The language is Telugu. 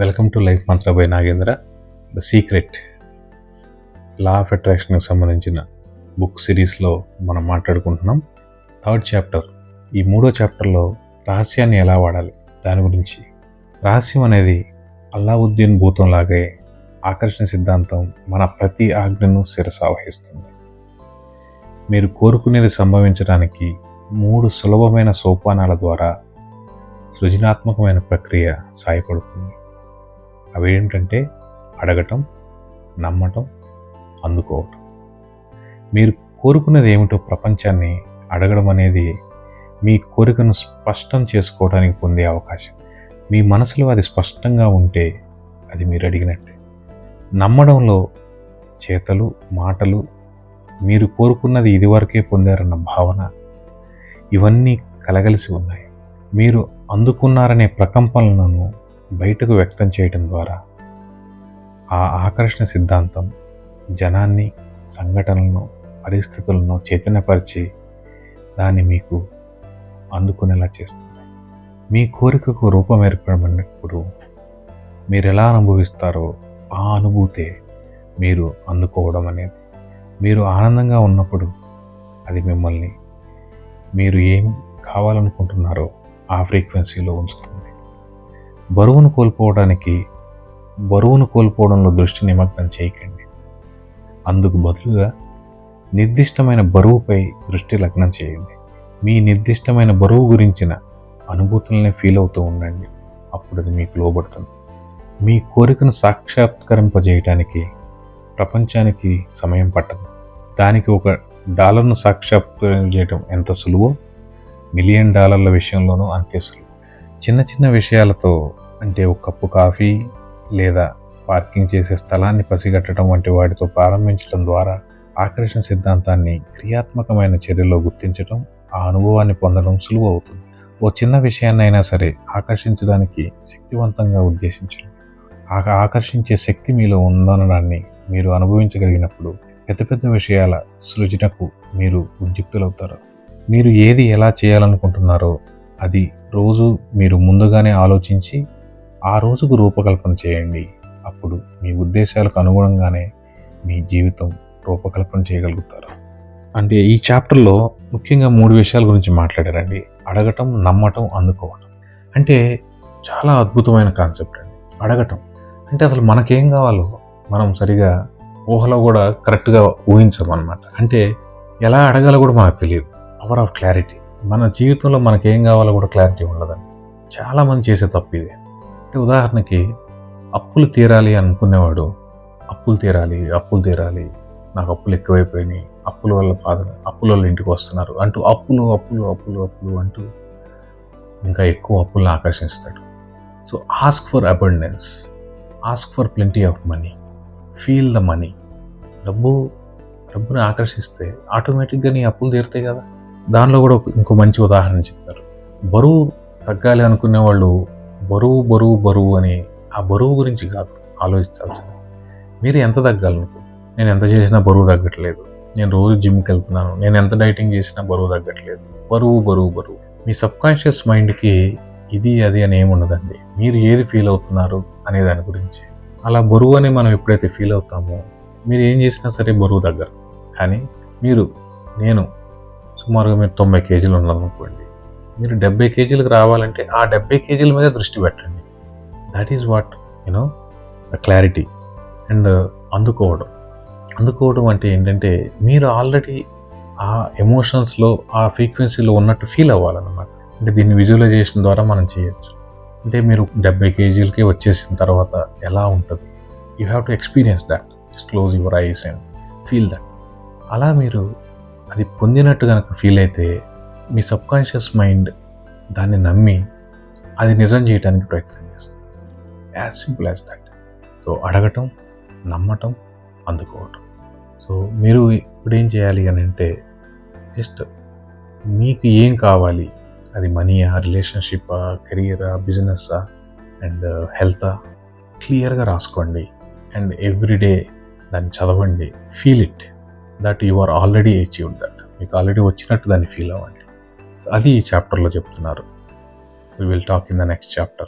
Welcome to life Mantra by Nagendra. The secret law of అట్రాక్షన్కి సంబంధించిన బుక్ సిరీస్లో మనం మాట్లాడుకుంటున్నాం. Third chapter. ఈ మూడో చాప్టర్లో రహస్యాన్ని ఎలా వాడాలి దాని గురించి. రహస్యం అనేది అల్లావుద్దీన్ భూతంలాగే ఆకర్షణ సిద్ధాంతం మన ప్రతి ఆజ్ఞను శిరసావహిస్తుంది. మీరు కోరుకునేది సంభవించడానికి 3 సులభమైన సోపానాల ద్వారా సృజనాత్మకమైన ప్రక్రియ సాయపడుతుంది. అవి ఏంటంటే అడగటం, నమ్మటం, అందుకోవటం. మీరు కోరుకునేది ఏమిటో ప్రపంచాన్ని అడగడం అనేది మీ కోరికను స్పష్టం చేసుకోవడానికి పొందే అవకాశం. మీ మనసులో అది స్పష్టంగా ఉంటే అది మీరు అడిగినట్టే. నమ్మడంలో చేతలు, మాటలు, మీరు కోరుకున్నది ఇదివరకే పొందారన్న భావన, ఇవన్నీ కలగలిసి ఉన్నాయి. మీరు అందుకున్నారనే ప్రకంపనలను బయటకు వ్యక్తం చేయడం ద్వారా ఆ ఆకర్షణ సిద్ధాంతం జనాన్ని, సంఘటనలను, పరిస్థితులను చైతన్యపరిచి దాన్ని మీకు అందుకునేలా చేస్తుంది. మీ కోరికకు రూపం ఏర్పడినప్పుడు మీరు ఎలా అనుభవిస్తారో ఆ అనుభూతే మీరు అందుకోవడం అనేది. మీరు ఆనందంగా ఉన్నప్పుడు అది మిమ్మల్ని మీరు ఏం కావాలనుకుంటున్నారో ఆ ఫ్రీక్వెన్సీలో ఉంచుతుంది. బరువును కోల్పోవడంలో దృష్టి నిమగ్నం చేయకండి. అందుకు బదులుగా నిర్దిష్టమైన బరువుపై దృష్టి లగ్నం చేయండి. మీ నిర్దిష్టమైన బరువు గురించిన అనుభూతులనే ఫీల్ అవుతూ ఉండండి. అప్పుడు అది మీకు లోబడుతుంది. మీ కోరికను సాక్షాత్కరింపజేయటానికి ప్రపంచానికి సమయం పట్టదు. దానికి $1 సాక్షాత్కరించడం ఎంత సులువో $1 మిలియన్ విషయంలోనూ అంతే సులువు. చిన్న చిన్న విషయాలతో, అంటే ఒక కప్పు కాఫీ లేదా పార్కింగ్ చేసే స్థలాన్ని పసిగట్టడం వంటి వాటితో ప్రారంభించడం ద్వారా ఆకర్షణ సిద్ధాంతాన్ని క్రియాత్మకమైన చర్యలో గుర్తించడం, ఆ అనుభవాన్ని పొందడం సులువు అవుతుంది. ఓ చిన్న విషయాన్నైనా సరే ఆకర్షించడానికి శక్తివంతంగా ఉద్దేశించడం. ఆకర్షించే శక్తి మీలో ఉందనడాన్ని మీరు అనుభవించగలిగినప్పుడు పెద్ద పెద్ద విషయాల సృజనకు మీరు ఉద్యుక్తులవుతారు. మీరు ఏది ఎలా చేయాలనుకుంటున్నారో అది రోజు మీరు ముందుగానే ఆలోచించి ఆ రోజుకు రూపకల్పన చేయండి. అప్పుడు మీ ఉద్దేశాలకు అనుగుణంగానే మీ జీవితం రూపకల్పన చేయగలుగుతారు. అంటే ఈ చాప్టర్లో ముఖ్యంగా 3 విషయాల గురించి మాట్లాడారండి. అడగటం, నమ్మటం, అందుకోవటం. అంటే చాలా అద్భుతమైన కాన్సెప్ట్ అండి. అడగటం అంటే అసలు మనకేం కావాలో మనం సరిగా ఊహలో కూడా కరెక్ట్గా ఊహించమన్నమాట. అంటే ఎలా అడగాలో కూడా మనకు తెలియదు. Power of clarity. మన జీవితంలో మనకేం కావాలో కూడా క్లారిటీ ఉండదండి. చాలామంది చేసే తప్పు ఇది. అంటే ఉదాహరణకి అప్పులు తీరాలి అనుకునేవాడు అప్పులు తీరాలి, నాకు అప్పులు ఎక్కువైపోయినాయి, అప్పుల వల్ల బాధ, అప్పుల వల్ల ఇంటికి వస్తున్నారు అంటూ అప్పులు అంటూ ఇంకా ఎక్కువ అప్పులను ఆకర్షిస్తాడు. So ask for abundance, ask for plenty of money, feel the money. డబ్బుని ఆకర్షిస్తే ఆటోమేటిక్గా నీ అప్పులు తీరుతాయి కదా. దానిలో కూడా ఇంకో మంచి ఉదాహరణ చెప్పారు. బరువు తగ్గాలి అనుకునే వాళ్ళు బరువు అని ఆ బరువు గురించి కాదు ఆలోచించాల్సింది. మీరు ఎంత తగ్గాలనుకో, నేను ఎంత చేసినా బరువు తగ్గట్లేదు, నేను రోజు జిమ్కి వెళ్తున్నాను, నేను ఎంత డైటింగ్ చేసినా బరువు తగ్గట్లేదు, బరువు. మీ సబ్కాన్షియస్ మైండ్కి ఇది అది అని ఏముండదండి. మీరు ఏది ఫీల్ అవుతున్నారు అనే దాని గురించి. అలా బరువు అని మనం ఎప్పుడైతే ఫీల్ అవుతామో మీరు ఏం చేసినా సరే బరువు తగ్గరు. కానీ నేను సుమారుగా మీరు 90 కేజీలు ఉన్నారనుకోండి, మీరు 70 కేజీలకు రావాలంటే ఆ 70 కేజీల మీద దృష్టి పెట్టండి. That is what the clarity. And అందుకోవడం అంటే ఏంటంటే మీరు ఆల్రెడీ ఆ ఎమోషన్స్లో, ఆ ఫ్రీక్వెన్సీలో ఉన్నట్టు ఫీల్ అవ్వాలన్నమాట. అంటే దీన్ని విజువలైజేషన్ ద్వారా మనం చేయొచ్చు. అంటే మీరు 70 కేజీలకి వచ్చేసిన తర్వాత ఎలా ఉంటుంది, you have to experience that. Just close your eyes and feel that. అలా మీరు అది పొందినట్టు కనుక ఫీల్ అయితే మీ సబ్కాన్షియస్ మైండ్ దాన్ని నమ్మి అది నిజం చేయడానికి ప్రయత్నం చేస్తుంది. As simple as that. So అడగటం, నమ్మటం, అందుకోవటం. సో మీరు ఇప్పుడు ఏం చేయాలి అని అంటే, జస్ట్ మీకు ఏం కావాలి, అది మనీయా, రిలేషన్షిప్పా, కెరీరా, బిజినెస్సా అండ్ హెల్తా, క్లియర్గా రాసుకోండి. అండ్ ఎవ్రీడే దాన్ని చదవండి. Feel it that you are already achieved that. మీకు ఆల్రెడీ వచ్చినట్టు దాన్ని ఫీల్ అవ్వండి. అది ఈ చాప్టర్లో చెప్తున్నారు. We will talk in the next chapter.